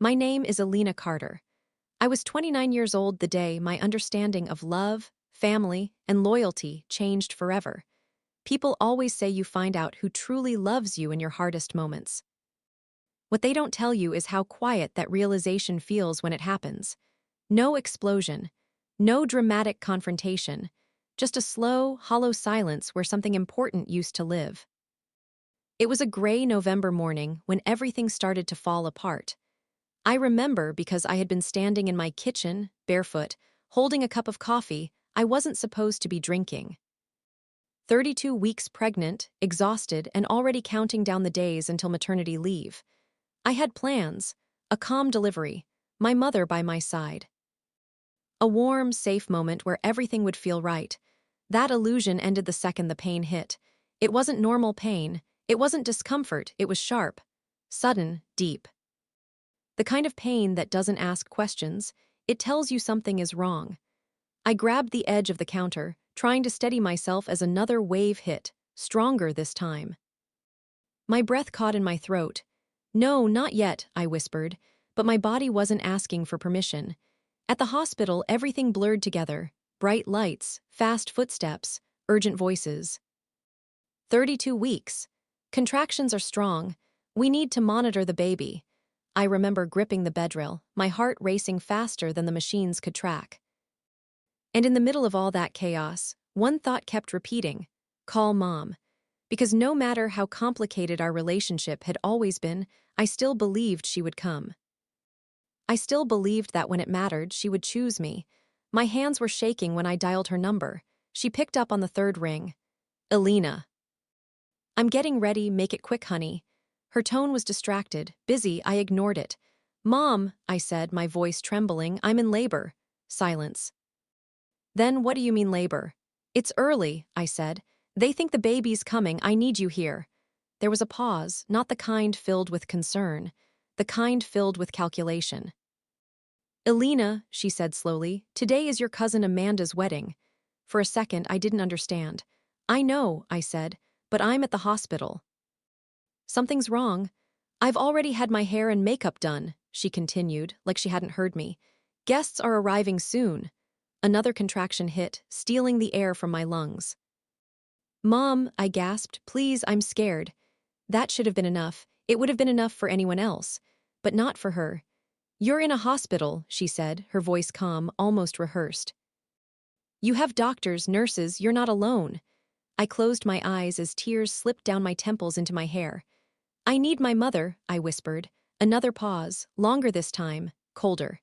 My name is Elena Carter. I was 29 years old the day my understanding of love, family, and loyalty changed forever. People always say you find out who truly loves you in your hardest moments. What they don't tell you is how quiet that realization feels when it happens. No explosion, no dramatic confrontation, just a slow, hollow silence where something important used to live. It was a gray November morning when everything started to fall apart. I remember because I had been standing in my kitchen, barefoot, holding a cup of coffee I wasn't supposed to be drinking. 32 weeks pregnant, exhausted, and already counting down the days until maternity leave. I had plans, a calm delivery, my mother by my side. A warm, safe moment where everything would feel right. That illusion ended the second the pain hit. It wasn't normal pain, it wasn't discomfort, it was sharp, sudden, deep. The kind of pain that doesn't ask questions, it tells you something is wrong. I grabbed the edge of the counter, trying to steady myself as another wave hit, stronger this time. My breath caught in my throat. "No, not yet," I whispered, but my body wasn't asking for permission. At the hospital, everything blurred together, bright lights, fast footsteps, urgent voices. 32 weeks. Contractions are strong. We need to monitor the baby. I remember gripping the bedrail, my heart racing faster than the machines could track. And in the middle of all that chaos, one thought kept repeating: call Mom. Because no matter how complicated our relationship had always been, I still believed she would come. I still believed that when it mattered, she would choose me. My hands were shaking when I dialed her number. She picked up on the third ring. "Elena." "I'm getting ready, make it quick, honey." Her tone was distracted, busy. I ignored it. "Mom," I said, my voice trembling, "I'm in labor." Silence. "Then what do you mean labor?" "It's early," I said. "They think the baby's coming, I need you here." There was a pause, not the kind filled with concern, the kind filled with calculation. "Elena," she said slowly, "today is your cousin Amanda's wedding." For a second, I didn't understand. "I know," I said, "but I'm at the hospital." "Something's wrong." "I've already had my hair and makeup done," she continued, like she hadn't heard me. "Guests are arriving soon." Another contraction hit, stealing the air from my lungs. "Mom," I gasped, "please, I'm scared." That should have been enough. It would have been enough for anyone else, but not for her. "You're in a hospital," she said, her voice calm, almost rehearsed. "You have doctors, nurses, you're not alone." I closed my eyes as tears slipped down my temples into my hair. "I need my mother," I whispered. Another pause, longer this time, colder.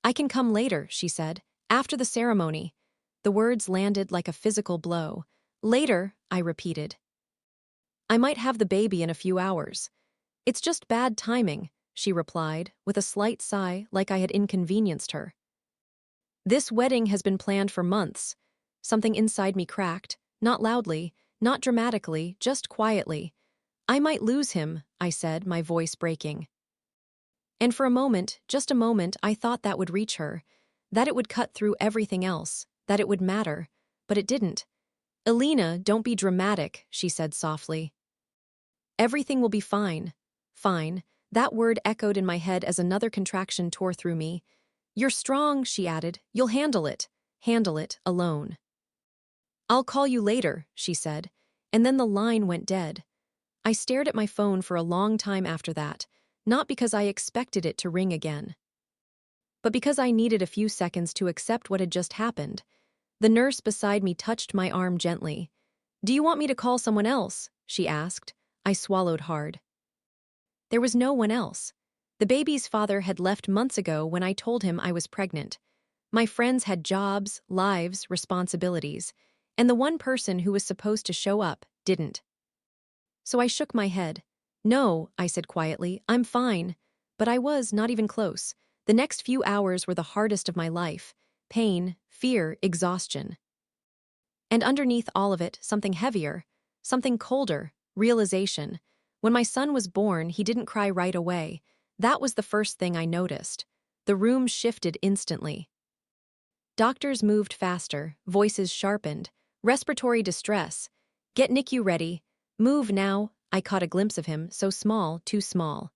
"I can come later," she said, "after the ceremony." The words landed like a physical blow. "Later," I repeated. "I might have the baby in a few hours." "It's just bad timing," she replied, with a slight sigh like I had inconvenienced her. "This wedding has been planned for months." Something inside me cracked, not loudly, not dramatically, just quietly. "I might lose him," I said, my voice breaking. And for a moment, just a moment, I thought that would reach her, that it would cut through everything else, that it would matter, but it didn't. "Elena, don't be dramatic," she said softly. "Everything will be fine." Fine. That word echoed in my head as another contraction tore through me. "You're strong," she added. "You'll handle it. Handle it, alone." "I'll call you later," she said, and then the line went dead. I stared at my phone for a long time after that, not because I expected it to ring again, but because I needed a few seconds to accept what had just happened. The nurse beside me touched my arm gently. "Do you want me to call someone else?" she asked. I swallowed hard. There was no one else. The baby's father had left months ago when I told him I was pregnant. My friends had jobs, lives, responsibilities, and the one person who was supposed to show up didn't. So I shook my head. "No," I said quietly, "I'm fine." But I was not even close. The next few hours were the hardest of my life. Pain, fear, exhaustion. And underneath all of it, something heavier, something colder, realization. When my son was born, he didn't cry right away. That was the first thing I noticed. The room shifted instantly. Doctors moved faster, voices sharpened. Respiratory distress. "Get NICU ready. Move now." I caught a glimpse of him, so small, too small.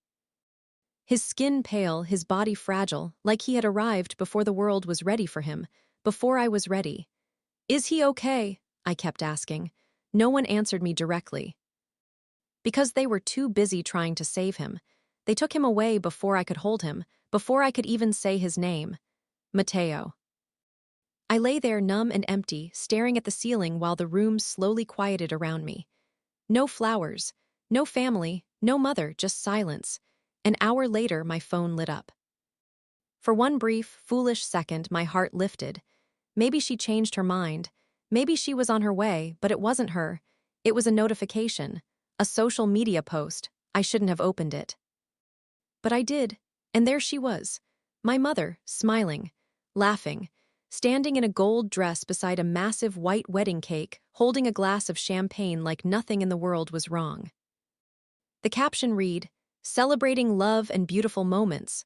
His skin pale, his body fragile, like he had arrived before the world was ready for him, before I was ready. "Is he okay?" I kept asking. No one answered me directly. Because they were too busy trying to save him. They took him away before I could hold him, before I could even say his name. Mateo. I lay there numb and empty, staring at the ceiling while the room slowly quieted around me. No flowers, no family, no mother, just silence. An hour later, my phone lit up. For one brief, foolish second, my heart lifted. Maybe she changed her mind. Maybe she was on her way, but it wasn't her. It was a notification. A social media post. I shouldn't have opened it. But I did, and there she was. My mother, smiling, laughing, standing in a gold dress beside a massive white wedding cake, holding a glass of champagne like nothing in the world was wrong. The caption read, "Celebrating love and beautiful moments."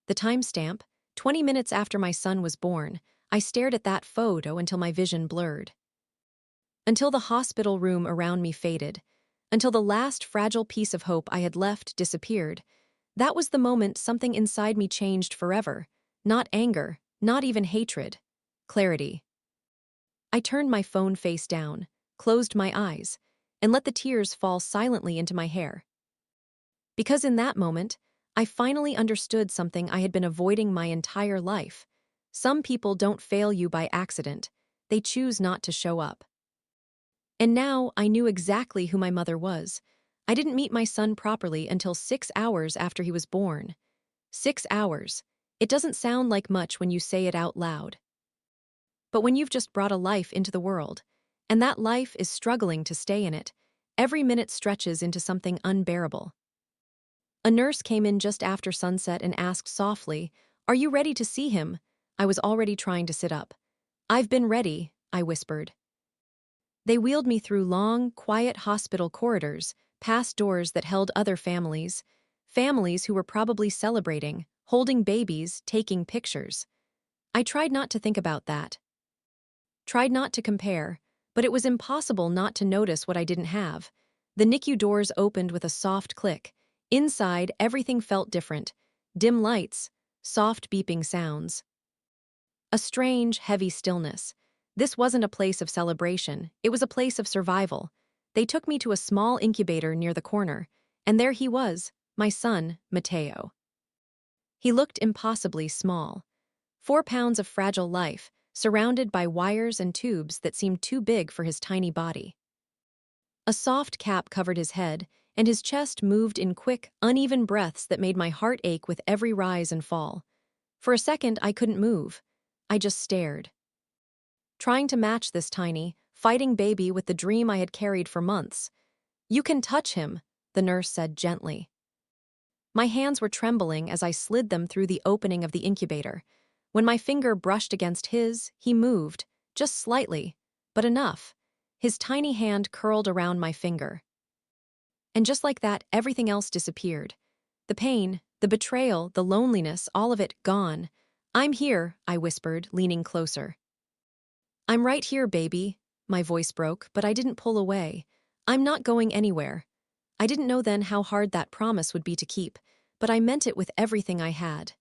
The timestamp, 20 minutes after my son was born. I stared at that photo until my vision blurred. Until the hospital room around me faded. Until the last fragile piece of hope I had left disappeared. That was the moment something inside me changed forever. Not anger, not even hatred. Clarity. I turned my phone face down, closed my eyes, and let the tears fall silently into my hair. Because in that moment, I finally understood something I had been avoiding my entire life. Some people don't fail you by accident. They choose not to show up. And now I knew exactly who my mother was. I didn't meet my son properly until 6 hours after he was born. 6 hours. It doesn't sound like much when you say it out loud. But when you've just brought a life into the world, and that life is struggling to stay in it, every minute stretches into something unbearable. A nurse came in just after sunset and asked softly, "Are you ready to see him?" I was already trying to sit up. "I've been ready," I whispered. They wheeled me through long, quiet hospital corridors, past doors that held other families, families who were probably celebrating, holding babies, taking pictures. I tried not to think about that. Tried not to compare, but it was impossible not to notice what I didn't have. The NICU doors opened with a soft click. Inside, everything felt different. Dim lights, soft beeping sounds. A strange, heavy stillness. This wasn't a place of celebration, it was a place of survival. They took me to a small incubator near the corner, and there he was, my son, Mateo. He looked impossibly small. 4 pounds of fragile life, surrounded by wires and tubes that seemed too big for his tiny body. A soft cap covered his head, and his chest moved in quick, uneven breaths that made my heart ache with every rise and fall. For a second, I couldn't move. I just stared. Trying to match this tiny, fighting baby with the dream I had carried for months. "You can touch him," the nurse said gently. My hands were trembling as I slid them through the opening of the incubator. When my finger brushed against his, he moved, just slightly, but enough. His tiny hand curled around my finger. And just like that, everything else disappeared. The pain, the betrayal, the loneliness, all of it gone. "I'm here," I whispered, leaning closer. "I'm right here, baby." My voice broke, but I didn't pull away. "I'm not going anywhere." I didn't know then how hard that promise would be to keep, but I meant it with everything I had.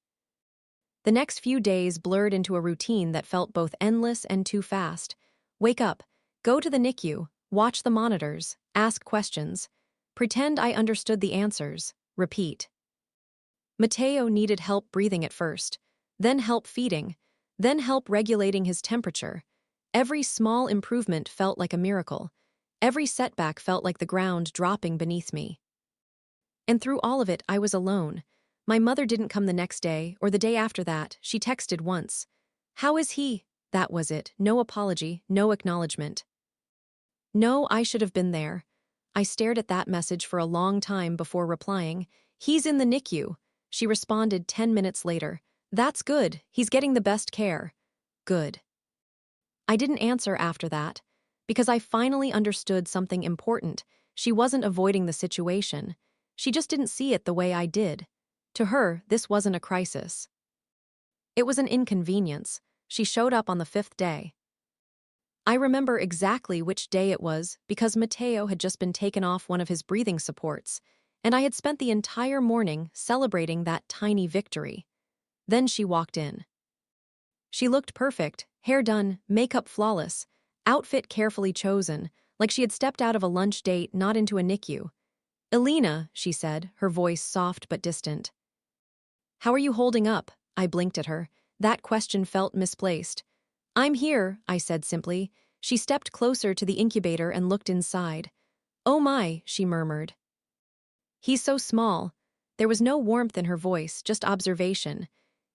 The next few days blurred into a routine that felt both endless and too fast. Wake up, go to the NICU, watch the monitors, ask questions. Pretend I understood the answers. Repeat. Mateo needed help breathing at first, then help feeding, then help regulating his temperature. Every small improvement felt like a miracle. Every setback felt like the ground dropping beneath me. And through all of it, I was alone. My mother didn't come the next day, or the day after that. She texted once. "How is he?" That was it. No apology, no acknowledgement. No, I should have been there. I stared at that message for a long time before replying. "He's in the NICU." She responded 10 minutes later. "That's good. He's getting the best care." Good. I didn't answer after that, because I finally understood something important. She wasn't avoiding the situation. She just didn't see it the way I did. To her, this wasn't a crisis. It was an inconvenience. She showed up on the 5th day. I remember exactly which day it was because Mateo had just been taken off one of his breathing supports, and I had spent the entire morning celebrating that tiny victory. Then she walked in. She looked perfect, hair done, makeup flawless, outfit carefully chosen, like she had stepped out of a lunch date, not into a NICU. "Elena," she said, her voice soft but distant. "How are you holding up?" I blinked at her. That question felt misplaced. "I'm here," I said simply. She stepped closer to the incubator and looked inside. "Oh my," she murmured. "He's so small." There was no warmth in her voice, just observation.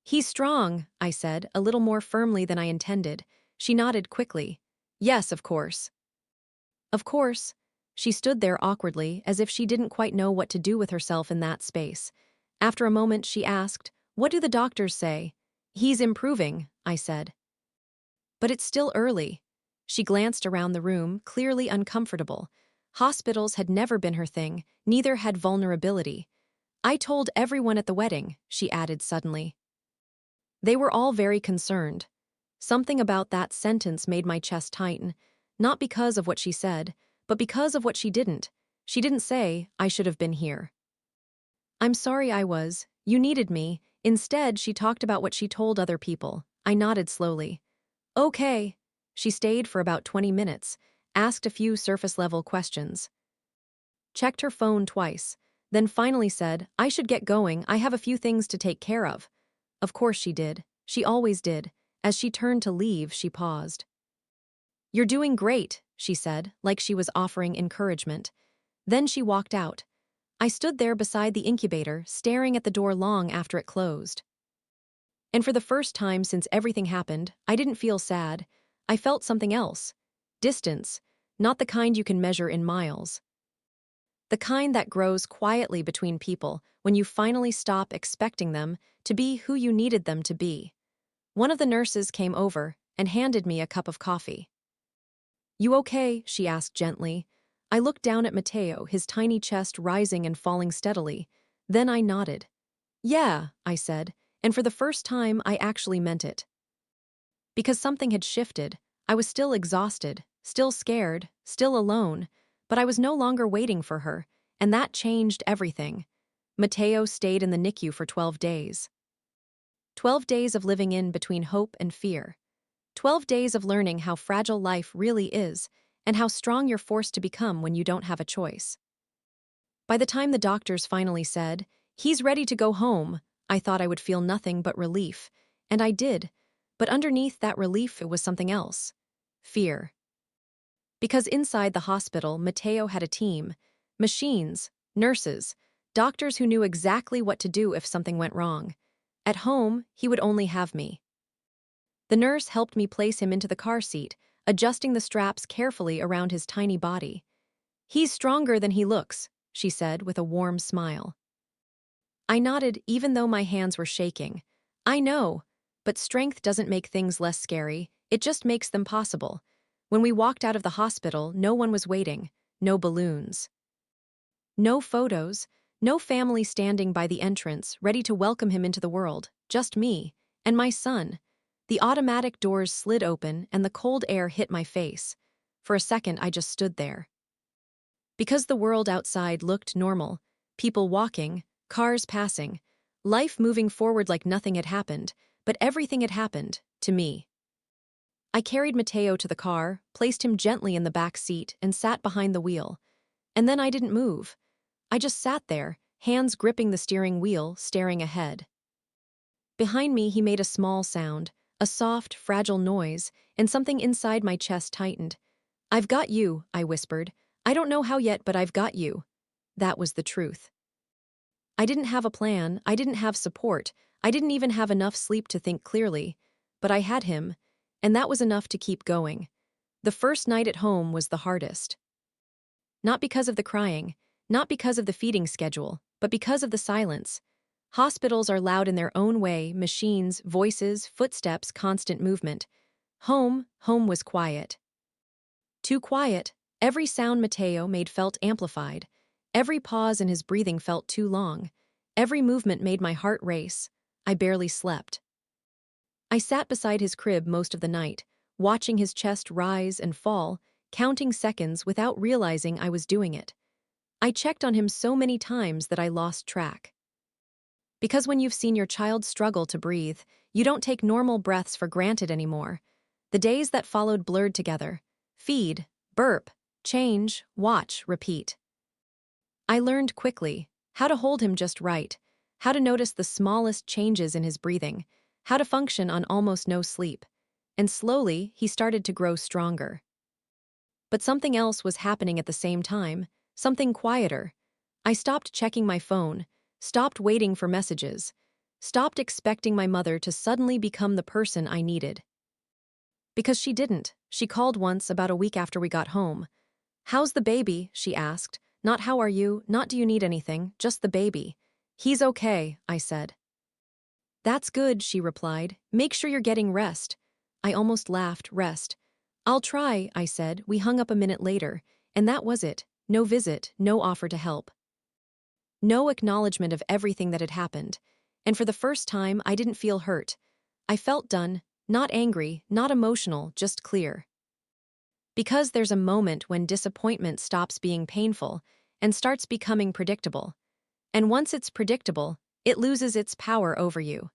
"He's strong," I said, a little more firmly than I intended. She nodded quickly. "Yes, of course." Of course. She stood there awkwardly, as if she didn't quite know what to do with herself in that space. After a moment, she asked, "What do the doctors say?" "He's improving," I said. "But it's still early." She glanced around the room, clearly uncomfortable. Hospitals had never been her thing, neither had vulnerability. "I told everyone at the wedding," she added suddenly. They were all very concerned. Something about that sentence made my chest tighten, not because of what she said, but because of what she didn't. She didn't say, "I should have been here." "I'm sorry you needed me." Instead, she talked about what she told other people. I nodded slowly. "Okay." She stayed for about 20 minutes, asked a few surface-level questions. Checked her phone twice, then finally said, "I should get going, I have a few things to take care of." Of course she did. She always did. As she turned to leave, she paused. "You're doing great," she said, like she was offering encouragement. Then she walked out. I stood there beside the incubator, staring at the door long after it closed. And for the first time since everything happened, I didn't feel sad. I felt something else. Distance, not the kind you can measure in miles. The kind that grows quietly between people when you finally stop expecting them to be who you needed them to be. One of the nurses came over and handed me a cup of coffee. "You okay?" she asked gently. I looked down at Matteo, his tiny chest rising and falling steadily. Then I nodded. "Yeah," I said, and for the first time I actually meant it. Because something had shifted. I was still exhausted, still scared, still alone, but I was no longer waiting for her, and that changed everything. Matteo stayed in the NICU for 12 days. 12 days of living in between hope and fear. 12 days of learning how fragile life really is, and how strong you're forced to become when you don't have a choice. By the time the doctors finally said, "He's ready to go home," I thought I would feel nothing but relief, and I did, but underneath that relief it was something else. Fear. Because inside the hospital, Matteo had a team, machines, nurses, doctors who knew exactly what to do if something went wrong. At home, he would only have me. The nurse helped me place him into the car seat, adjusting the straps carefully around his tiny body. "He's stronger than he looks," she said with a warm smile. I nodded even though my hands were shaking. "I know, but strength doesn't make things less scary, it just makes them possible." When we walked out of the hospital, no one was waiting, no balloons. No photos, no family standing by the entrance, ready to welcome him into the world, just me, and my son. The automatic doors slid open and the cold air hit my face. For a second, I just stood there. Because the world outside looked normal, people walking, cars passing, life moving forward like nothing had happened, but everything had happened, to me. I carried Matteo to the car, placed him gently in the back seat, and sat behind the wheel. And then I didn't move. I just sat there, hands gripping the steering wheel, staring ahead. Behind me, he made a small sound, a soft, fragile noise, and something inside my chest tightened. "I've got you," I whispered. "I don't know how yet, but I've got you." That was the truth. I didn't have a plan, I didn't have support, I didn't even have enough sleep to think clearly. But I had him, and that was enough to keep going. The first night at home was the hardest. Not because of the crying, not because of the feeding schedule, but because of the silence. Hospitals are loud in their own way, machines, voices, footsteps, constant movement. Home was quiet. Too quiet. Every sound Matteo made felt amplified. Every pause in his breathing felt too long. Every movement made my heart race. I barely slept. I sat beside his crib most of the night, watching his chest rise and fall, counting seconds without realizing I was doing it. I checked on him so many times that I lost track. Because when you've seen your child struggle to breathe, you don't take normal breaths for granted anymore. The days that followed blurred together. Feed, burp, change, watch, repeat. I learned quickly how to hold him just right, how to notice the smallest changes in his breathing, how to function on almost no sleep. And slowly, he started to grow stronger. But something else was happening at the same time, something quieter. I stopped checking my phone, stopped waiting for messages, stopped expecting my mother to suddenly become the person I needed. Because she didn't. She called once about a week after we got home. "How's the baby?" she asked. Not "how are you," not "do you need anything," just the baby. "He's okay," I said. "That's good," she replied. "Make sure you're getting rest." I almost laughed. Rest. "I'll try," I said. We hung up a minute later, and that was it. No visit, no offer to help. No acknowledgement of everything that had happened. And for the first time, I didn't feel hurt. I felt done, not angry, not emotional, just clear. Because there's a moment when disappointment stops being painful and starts becoming predictable. And once it's predictable, it loses its power over you.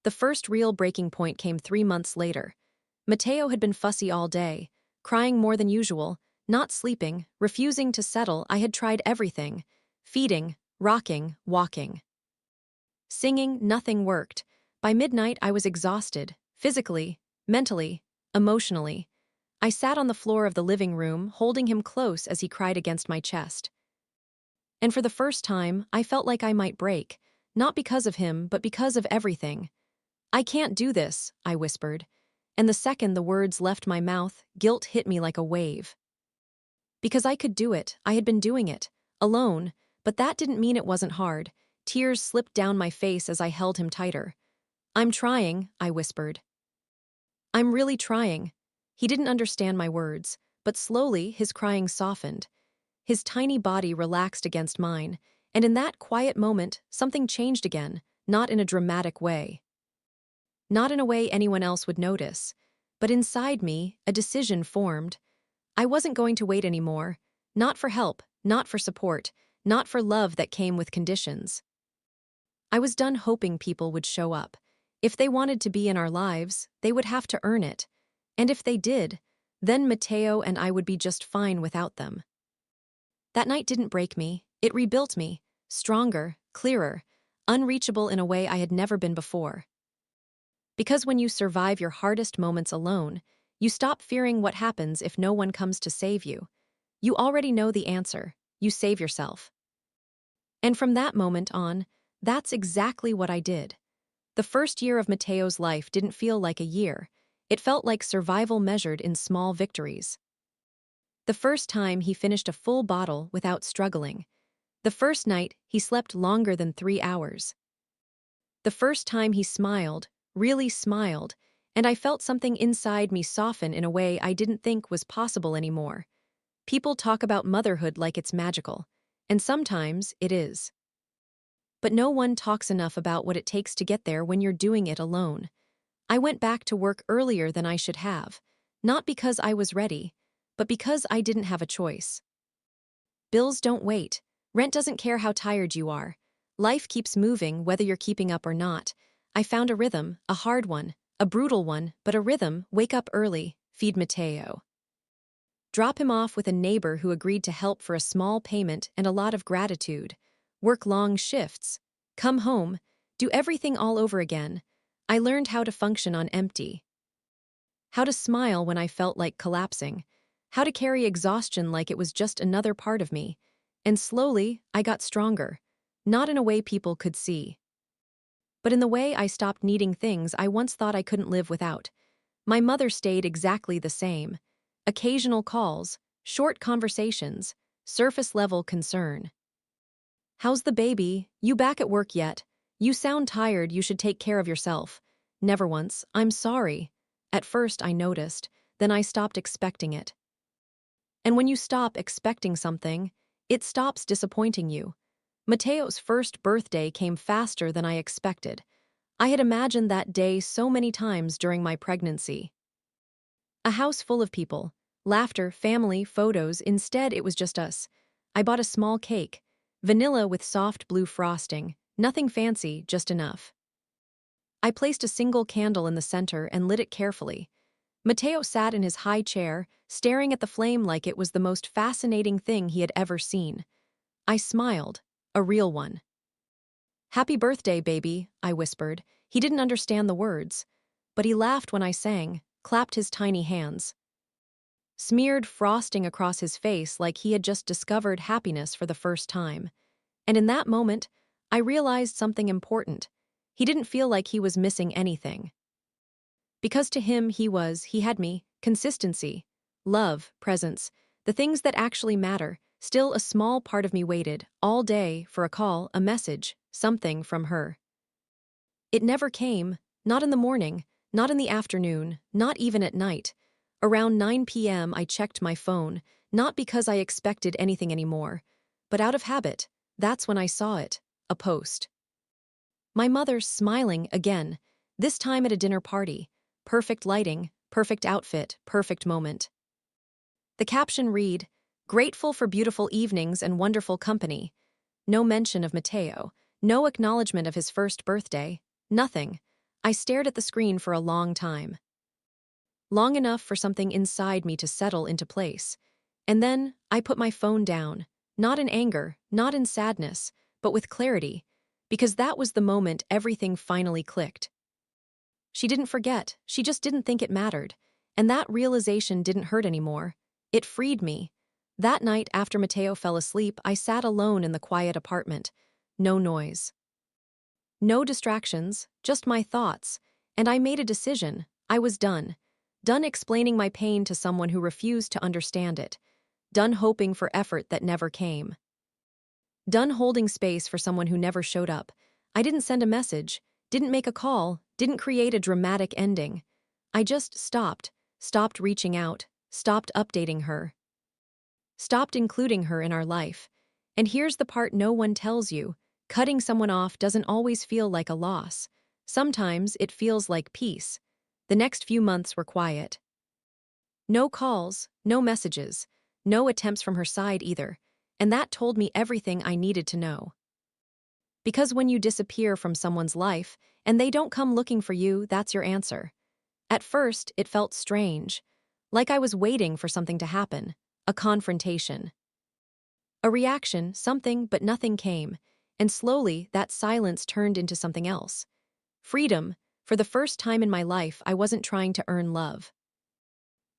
The first real breaking point came 3 months later. Mateo had been fussy all day, crying more than usual, not sleeping, refusing to settle. I had tried everything: feeding, rocking, walking. Singing, nothing worked. By midnight, I was exhausted, physically, mentally, emotionally. I sat on the floor of the living room, holding him close as he cried against my chest. And for the first time, I felt like I might break, not because of him, but because of everything. "I can't do this," I whispered. And the second the words left my mouth, guilt hit me like a wave. Because I could do it, I had been doing it, alone, but that didn't mean it wasn't hard. Tears slipped down my face as I held him tighter. "I'm trying," I whispered. "I'm really trying." He didn't understand my words, but slowly his crying softened. His tiny body relaxed against mine, and in that quiet moment, something changed again, not in a dramatic way. Not in a way anyone else would notice. But inside me, a decision formed. I wasn't going to wait anymore. Not for help, not for support, not for love that came with conditions. I was done hoping people would show up. If they wanted to be in our lives, they would have to earn it. And if they did, then Mateo and I would be just fine without them. That night didn't break me. It rebuilt me. Stronger, clearer, unreachable in a way I had never been before. Because when you survive your hardest moments alone, you stop fearing what happens if no one comes to save you. You already know the answer. You save yourself. And from that moment on, that's exactly what I did. The first year of Mateo's life didn't feel like a year. It felt like survival measured in small victories. The first time he finished a full bottle without struggling. The first night he slept longer than 3 hours. The first time he smiled, really smiled, and I felt something inside me soften in a way I didn't think was possible anymore. People talk about motherhood like it's magical, and sometimes it is. But no one talks enough about what it takes to get there when you're doing it alone. I went back to work earlier than I should have, not because I was ready, but because I didn't have a choice. Bills don't wait. Rent doesn't care how tired you are. Life keeps moving whether you're keeping up or not. I found a rhythm, a hard one, a brutal one, but a rhythm. Wake up early, feed Mateo. Drop him off with a neighbor who agreed to help for a small payment and a lot of gratitude. Work long shifts. Come home. Do everything all over again. I learned how to function on empty. How to smile when I felt like collapsing. How to carry exhaustion like it was just another part of me. And slowly, I got stronger. Not in a way people could see, but in the way I stopped needing things I once thought I couldn't live without. My mother stayed exactly the same. Occasional calls, short conversations, surface-level concern. "How's the baby? You back at work yet? You sound tired, you should take care of yourself." Never once, "I'm sorry." At first I noticed, then I stopped expecting it. And when you stop expecting something, it stops disappointing you. Mateo's first birthday came faster than I expected. I had imagined that day so many times during my pregnancy. A house full of people, laughter, family, photos. Instead, it was just us. I bought a small cake, vanilla with soft blue frosting, nothing fancy, just enough. I placed a single candle in the center and lit it carefully. Matteo sat in his high chair, staring at the flame like it was the most fascinating thing he had ever seen. I smiled, a real one. "Happy birthday, baby," I whispered. He didn't understand the words, but he laughed when I sang, clapped his tiny hands. Smeared frosting across his face like he had just discovered happiness for the first time. And in that moment, I realized something important. He didn't feel like he was missing anything. Because to him, he had me, consistency, love, presence, the things that actually matter. Still, a small part of me waited, all day, for a call, a message, something from her. It never came, not in the morning, not in the afternoon, not even at night. Around 9 p.m. I checked my phone, not because I expected anything anymore, but out of habit. That's when I saw it, a post. My mother smiling again, this time at a dinner party. Perfect lighting, perfect outfit, perfect moment. The caption read, "Grateful for beautiful evenings and wonderful company." No mention of Matteo, no acknowledgement of his first birthday, nothing. I stared at the screen for a long time. Long enough for something inside me to settle into place. And then I put my phone down, not in anger, not in sadness, but with clarity, because that was the moment everything finally clicked. She didn't forget, she just didn't think it mattered. And that realization didn't hurt anymore. It freed me. That night after Matteo fell asleep, I sat alone in the quiet apartment. No noise. No distractions, just my thoughts. And I made a decision. I was done. Done explaining my pain to someone who refused to understand it. Done hoping for effort that never came. Done holding space for someone who never showed up. I didn't send a message, didn't make a call, didn't create a dramatic ending. I just stopped reaching out, stopped updating her. Stopped including her in our life. And here's the part no one tells you. Cutting someone off doesn't always feel like a loss. Sometimes it feels like peace. The next few months were quiet. No calls, no messages, no attempts from her side either. And that told me everything I needed to know. Because when you disappear from someone's life, and they don't come looking for you, that's your answer. At first, it felt strange. Like I was waiting for something to happen. A confrontation. A reaction, something, but nothing came. And slowly, that silence turned into something else. Freedom. For the first time in my life, I wasn't trying to earn love.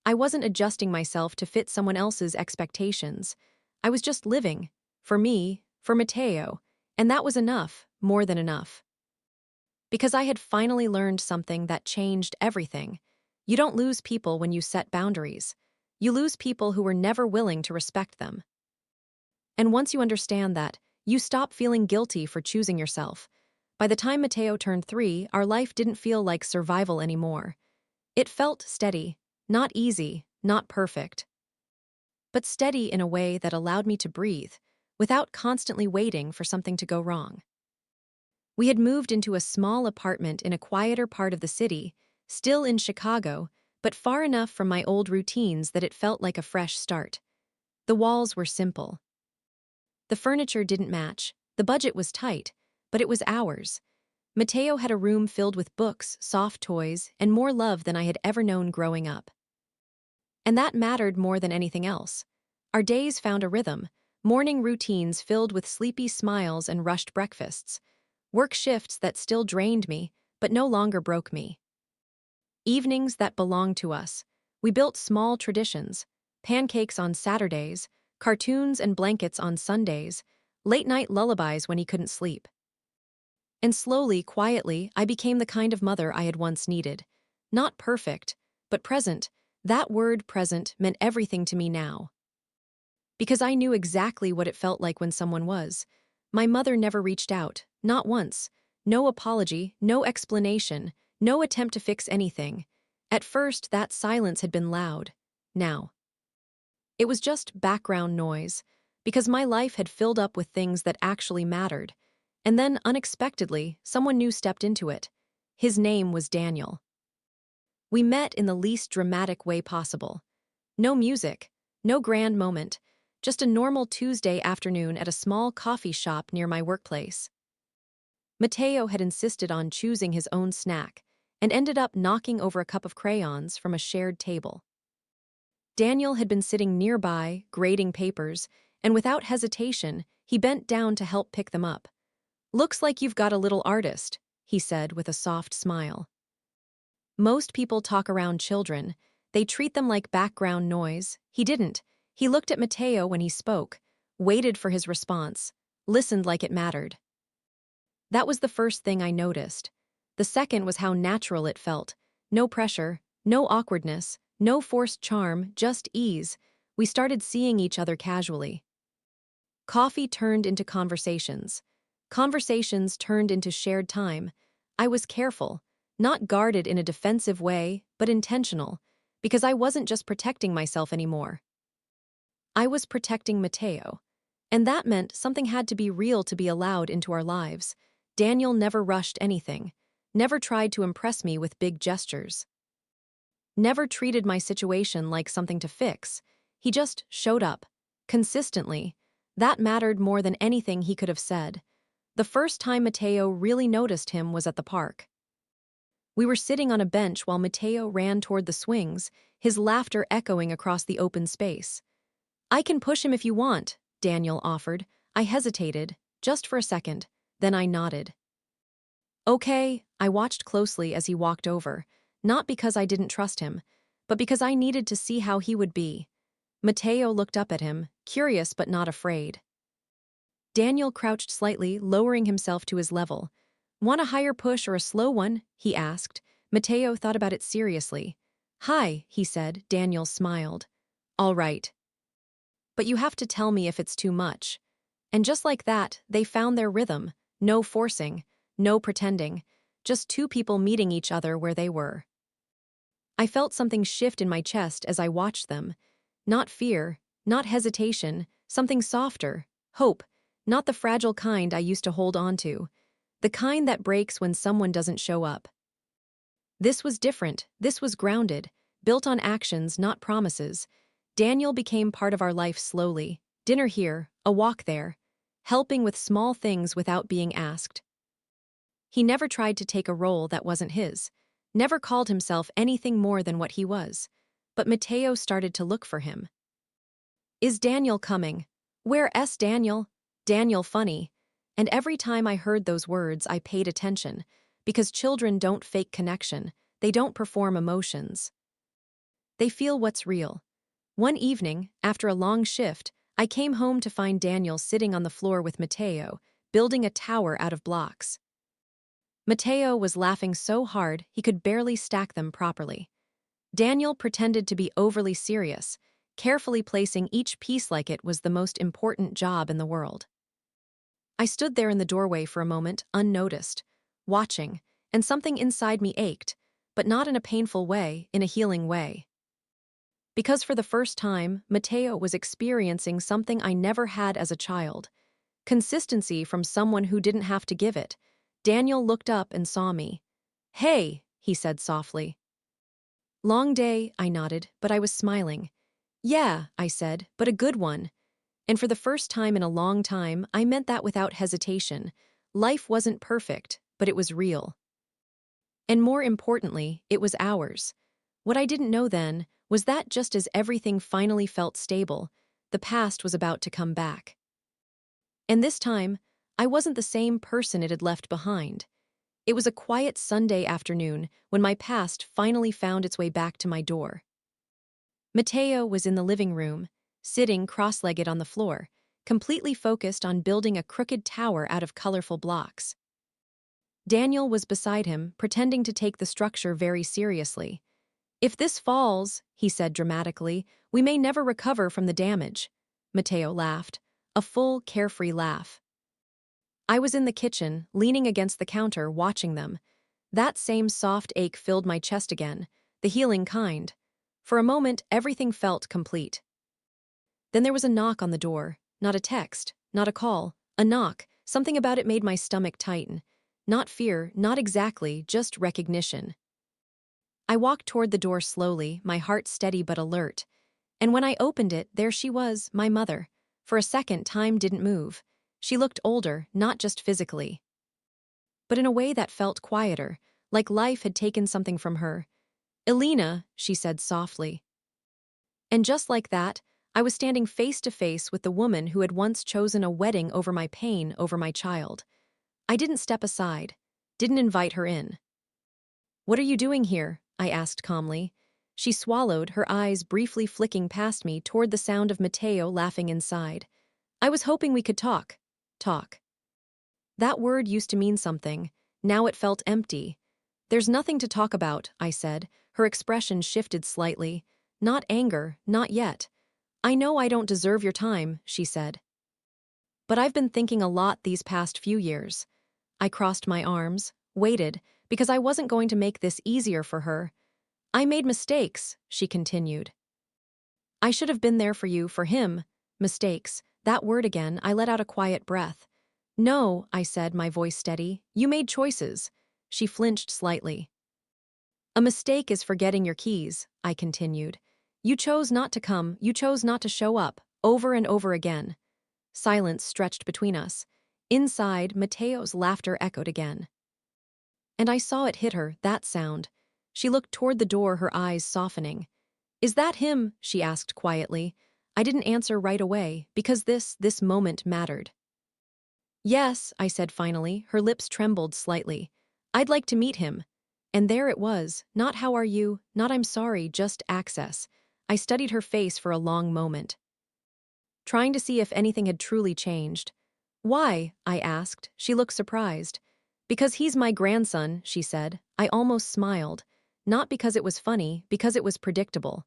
I wasn't adjusting myself to fit someone else's expectations. I was just living. For me, for Matteo. And that was enough, more than enough. Because I had finally learned something that changed everything. You don't lose people when you set boundaries. You lose people who were never willing to respect them. And once you understand that, you stop feeling guilty for choosing yourself. By the time Matteo turned 3, our life didn't feel like survival anymore. It felt steady, not easy, not perfect. But steady in a way that allowed me to breathe, without constantly waiting for something to go wrong. We had moved into a small apartment in a quieter part of the city, still in Chicago, but far enough from my old routines that it felt like a fresh start. The walls were simple. The furniture didn't match, the budget was tight, but it was ours. Matteo had a room filled with books, soft toys, and more love than I had ever known growing up. And that mattered more than anything else. Our days found a rhythm, morning routines filled with sleepy smiles and rushed breakfasts, work shifts that still drained me, but no longer broke me. Evenings that belonged to us. We built small traditions, pancakes on Saturdays, cartoons and blankets on Sundays, late-night lullabies when he couldn't sleep. And slowly, quietly, I became the kind of mother I had once needed. Not perfect, but present. That word present meant everything to me now. Because I knew exactly what it felt like when someone was. My mother never reached out, not once. No apology, no explanation, no attempt to fix anything. At first, that silence had been loud. Now, it was just background noise, because my life had filled up with things that actually mattered. And then, unexpectedly, someone new stepped into it. His name was Daniel. We met in the least dramatic way possible. No music, no grand moment, just a normal Tuesday afternoon at a small coffee shop near my workplace. Mateo had insisted on choosing his own snack and ended up knocking over a cup of crayons from a shared table. Daniel had been sitting nearby, grading papers, and without hesitation, he bent down to help pick them up. "Looks like you've got a little artist," he said with a soft smile. Most people talk around children. They treat them like background noise. He didn't. He looked at Mateo when he spoke, waited for his response, listened like it mattered. That was the first thing I noticed. The second was how natural it felt. No pressure, no awkwardness, no forced charm, just ease. We started seeing each other casually. Coffee turned into conversations. Conversations turned into shared time. I was careful, not guarded in a defensive way, but intentional, because I wasn't just protecting myself anymore. I was protecting Mateo. And that meant something had to be real to be allowed into our lives. Daniel never rushed anything, never tried to impress me with big gestures, never treated my situation like something to fix. He just showed up, consistently. That mattered more than anything he could have said. The first time Mateo really noticed him was at the park. We were sitting on a bench while Mateo ran toward the swings, his laughter echoing across the open space. "I can push him if you want," Daniel offered. I hesitated, just for a second, then I nodded. "Okay." I watched closely as he walked over, not because I didn't trust him, but because I needed to see how he would be. Mateo looked up at him, curious but not afraid. Daniel crouched slightly, lowering himself to his level. "Want a higher push or a slow one?" he asked. Mateo thought about it seriously. "Hi," he said. Daniel smiled. "All right. But you have to tell me if it's too much." And just like that, they found their rhythm. No forcing, no pretending, just two people meeting each other where they were. I felt something shift in my chest as I watched them. Not fear, not hesitation, something softer, hope, not the fragile kind I used to hold on to, the kind that breaks when someone doesn't show up. This was different, this was grounded, built on actions, not promises. Daniel became part of our life slowly. Dinner here, a walk there, helping with small things without being asked. He never tried to take a role that wasn't his, never called himself anything more than what he was. But Mateo started to look for him. "Is Daniel coming? Where's Daniel? Daniel funny." And every time I heard those words, I paid attention, because children don't fake connection, they don't perform emotions. They feel what's real. One evening, after a long shift, I came home to find Daniel sitting on the floor with Mateo, building a tower out of blocks. Mateo was laughing so hard he could barely stack them properly. Daniel pretended to be overly serious, carefully placing each piece like it was the most important job in the world. I stood there in the doorway for a moment, unnoticed, watching, and something inside me ached, but not in a painful way, in a healing way. Because for the first time, Mateo was experiencing something I never had as a child. Consistency from someone who didn't have to give it. Daniel looked up and saw me. "Hey," he said softly. "Long day," I nodded, but I was smiling. "Yeah," I said, "but a good one." And for the first time in a long time, I meant that without hesitation. Life wasn't perfect, but it was real. And more importantly, it was ours. What I didn't know then was that just as everything finally felt stable, the past was about to come back. And this time, I wasn't the same person it had left behind. It was a quiet Sunday afternoon when my past finally found its way back to my door. Mateo was in the living room, sitting cross-legged on the floor, completely focused on building a crooked tower out of colorful blocks. Daniel was beside him, pretending to take the structure very seriously. "If this falls," he said dramatically, "we may never recover from the damage." Mateo laughed, a full, carefree laugh. I was in the kitchen, leaning against the counter, watching them. That same soft ache filled my chest again, the healing kind. For a moment, everything felt complete. Then there was a knock on the door. Not a text, not a call, a knock. Something about it made my stomach tighten. Not fear, not exactly, just recognition. I walked toward the door slowly, my heart steady but alert. And when I opened it, there she was, my mother, For a second, time didn't move. She looked older, not just physically, but in a way that felt quieter, like life had taken something from her. "Elena," she said softly. And just like that, I was standing face to face with the woman who had once chosen a wedding over my pain, over my child. I didn't step aside, didn't invite her in. "What are you doing here?" I asked calmly. She swallowed, her eyes briefly flicking past me toward the sound of Matteo laughing inside. "I was hoping we could talk." Talk. That word used to mean something. Now it felt empty. "There's nothing to talk about," I said. Her expression shifted slightly. "Not anger, not yet." "I know I don't deserve your time," she said. "But I've been thinking a lot these past few years." I crossed my arms, waited, because I wasn't going to make this easier for her. "I made mistakes," she continued. "I should have been there for you, for him." Mistakes. That word again, I let out a quiet breath. "No," I said, my voice steady. "You made choices." She flinched slightly. "A mistake is forgetting your keys," I continued. "You chose not to come, you chose not to show up, over and over again." Silence stretched between us. Inside, Matteo's laughter echoed again. And I saw it hit her, that sound. She looked toward the door, her eyes softening. "Is that him?" she asked quietly. I didn't answer right away, because this moment mattered. "Yes," I said finally, her lips trembled slightly. "I'd like to meet him." And there it was, not "how are you," not "I'm sorry," just access. I studied her face for a long moment, trying to see if anything had truly changed. "Why?" I asked. She looked surprised. "Because he's my grandson," she said. I almost smiled. Not because it was funny, because it was predictable.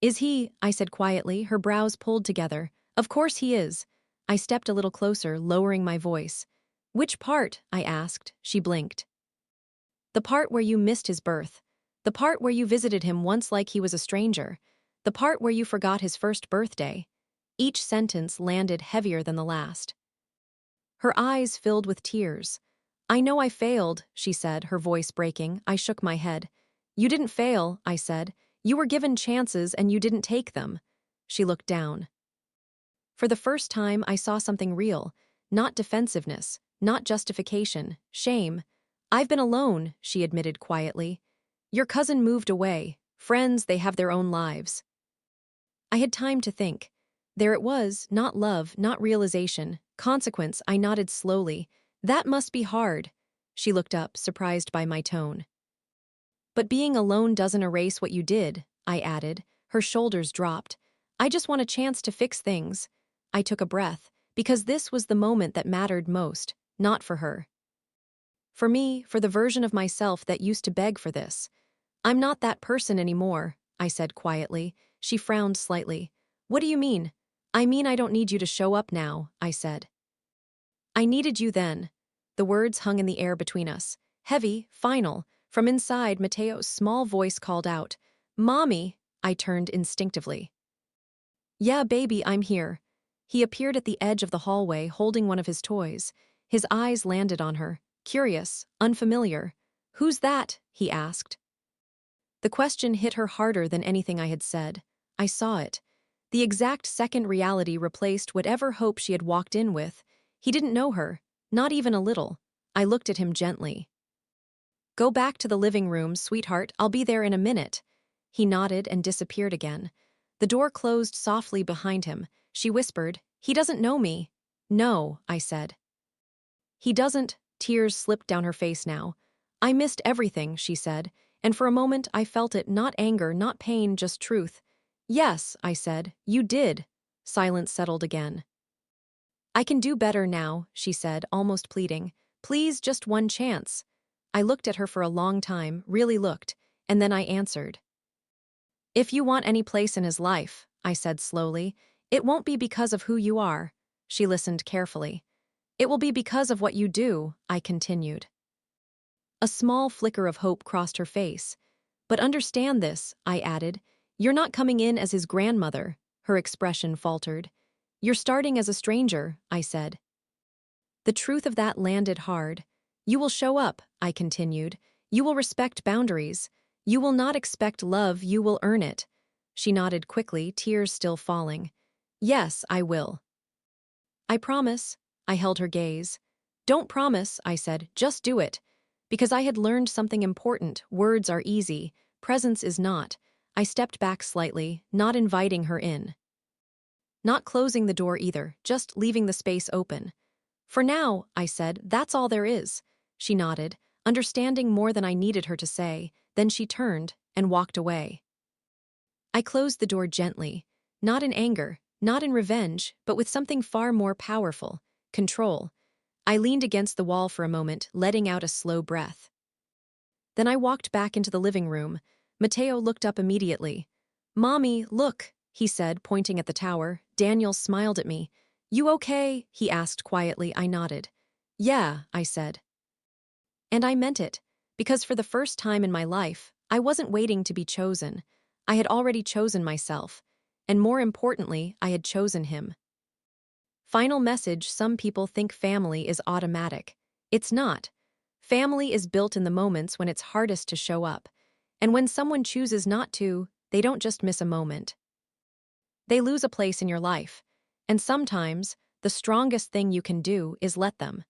"Is he?" I said quietly, her brows pulled together. "Of course he is." I stepped a little closer, lowering my voice. "Which part?" I asked. She blinked. "The part where you missed his birth. The part where you visited him once like he was a stranger. The part where you forgot his first birthday." Each sentence landed heavier than the last. Her eyes filled with tears. "I know I failed," she said, her voice breaking. I shook my head. "You didn't fail," I said. "You were given chances and you didn't take them." She looked down. For the first time, I saw something real. Not defensiveness, not justification, shame. "I've been alone," she admitted quietly. "Your cousin moved away. Friends, they have their own lives." I had time to think. There it was, not love, not realization. Consequence. I nodded slowly. "That must be hard." She looked up, surprised by my tone. "But being alone doesn't erase what you did," I added. Her shoulders dropped. "I just want a chance to fix things." I took a breath, because this was the moment that mattered most, not for her. For me, for the version of myself that used to beg for this. "I'm not that person anymore," I said quietly. She frowned slightly. "What do you mean?" "I mean I don't need you to show up now," I said. "I needed you then." The words hung in the air between us. Heavy, final. From inside, Matteo's small voice called out. "Mommy!" I turned instinctively. "Yeah, baby, I'm here." He appeared at the edge of the hallway, holding one of his toys. His eyes landed on her. Curious, unfamiliar. "Who's that?" he asked. The question hit her harder than anything I had said. I saw it. The exact second reality replaced whatever hope she had walked in with. He didn't know her, not even a little. I looked at him gently. "Go back to the living room, sweetheart. I'll be there in a minute." He nodded and disappeared again. The door closed softly behind him. She whispered, "He doesn't know me." "No," I said. "He doesn't." Tears slipped down her face now. "I missed everything," she said, and for a moment I felt it, not anger, not pain, just truth. "Yes," I said, "you did." Silence settled again. "I can do better now," she said, almost pleading. "Please, just one chance." I looked at her for a long time, really looked, and then I answered. "If you want any place in his life," I said slowly, "it won't be because of who you are." She listened carefully. "It will be because of what you do," I continued. A small flicker of hope crossed her face. "But understand this," I added. "You're not coming in as his grandmother." Her expression faltered. "You're starting as a stranger," I said. The truth of that landed hard. "You will show up," I continued. "You will respect boundaries. You will not expect love, you will earn it." She nodded quickly, tears still falling. Yes, I will. I promise. I held her gaze. Don't promise, I said, just do it. Because I had learned something important. Words are easy, presence is not. I stepped back slightly, not inviting her in. Not closing the door either, just leaving the space open. For now, I said, that's all there is. She nodded, understanding more than I needed her to say, then she turned and walked away. I closed the door gently, not in anger, not in revenge, but with something far more powerful, control. I leaned against the wall for a moment, letting out a slow breath. Then I walked back into the living room. Mateo looked up immediately. Mommy, look, he said, pointing at the tower. Daniel smiled at me. You okay? He asked quietly. I nodded. Yeah, I said. And I meant it, because for the first time in my life, I wasn't waiting to be chosen. I had already chosen myself, and more importantly, I had chosen him. Final message: some people think family is automatic. It's not. Family is built in the moments when it's hardest to show up. And when someone chooses not to, they don't just miss a moment. They lose a place in your life. And sometimes, the strongest thing you can do is let them.